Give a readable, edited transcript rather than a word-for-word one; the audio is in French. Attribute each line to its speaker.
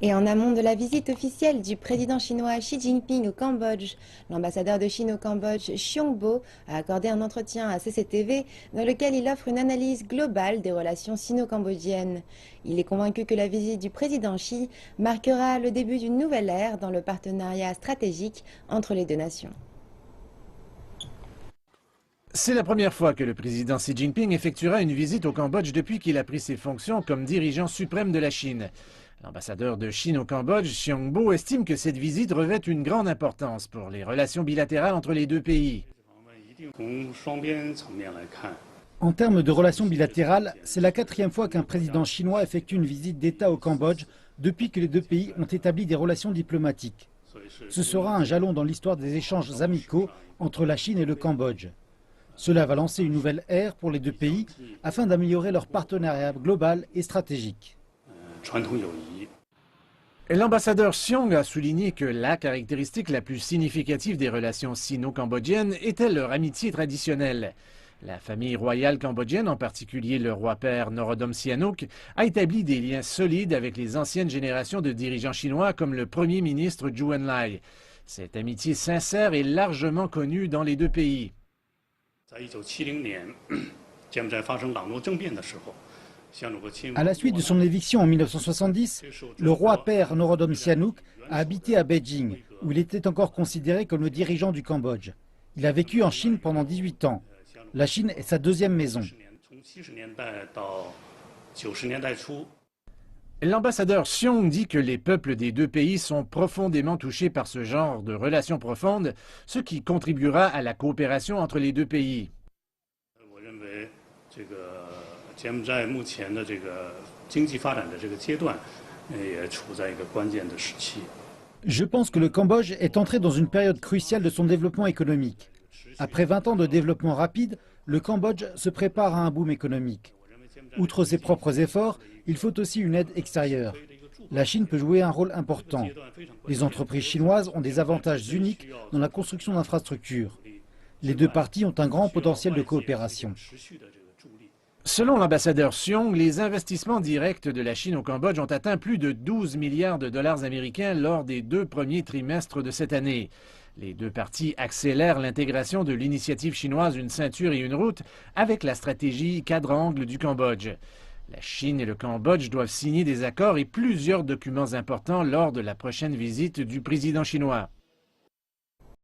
Speaker 1: Et en amont de la visite officielle du président chinois Xi Jinping au Cambodge, l'ambassadeur de Chine au Cambodge, Xiong Bo, a accordé un entretien à CCTV dans lequel il offre une analyse globale des relations sino-cambodgiennes. Il est convaincu que la visite du président Xi marquera le début d'une nouvelle ère dans le partenariat stratégique entre les deux nations.
Speaker 2: C'est la première fois que le président Xi Jinping effectuera une visite au Cambodge depuis qu'il a pris ses fonctions comme dirigeant suprême de la Chine. L'ambassadeur de Chine au Cambodge, Xiong Bo, estime que cette visite revêt une grande importance pour les relations bilatérales entre les deux pays.
Speaker 3: En termes de relations bilatérales, c'est la 4e fois qu'un président chinois effectue une visite d'État au Cambodge depuis que les deux pays ont établi des relations diplomatiques. Ce sera un jalon dans l'histoire des échanges amicaux entre la Chine et le Cambodge. Cela va lancer une nouvelle ère pour les deux pays afin d'améliorer leur partenariat global et stratégique.
Speaker 2: L'ambassadeur Xiong a souligné que la caractéristique la plus significative des relations sino-cambodgiennes était leur amitié traditionnelle. La famille royale cambodgienne, en particulier le roi-père Norodom Sihanouk, a établi des liens solides avec les anciennes générations de dirigeants chinois comme le premier ministre Zhou Enlai. Cette amitié sincère est largement connue dans les deux pays.
Speaker 3: À la suite de son éviction en 1970, le roi-père Norodom Sihanouk a habité à Beijing, où il était encore considéré comme le dirigeant du Cambodge. Il a vécu en Chine pendant 18 ans. La Chine est sa deuxième maison.
Speaker 2: L'ambassadeur Xiong dit que les peuples des deux pays sont profondément touchés par ce genre de relations profondes, ce qui contribuera à la coopération entre les deux pays.
Speaker 3: Je pense que le Cambodge est entré dans une période cruciale de son développement économique. Après 20 ans de développement rapide, le Cambodge se prépare à un boom économique. Outre ses propres efforts, il faut aussi une aide extérieure. La Chine peut jouer un rôle important. Les entreprises chinoises ont des avantages uniques dans la construction d'infrastructures. Les deux parties ont un grand potentiel de coopération.
Speaker 2: Selon l'ambassadeur Xiong, les investissements directs de la Chine au Cambodge ont atteint plus de 12 milliards de dollars américains lors des 2 premiers trimestres de cette année. Les deux parties accélèrent l'intégration de l'initiative chinoise Une ceinture et une route avec la stratégie quadrangle du Cambodge. La Chine et le Cambodge doivent signer des accords et plusieurs documents importants lors de la prochaine visite du président chinois.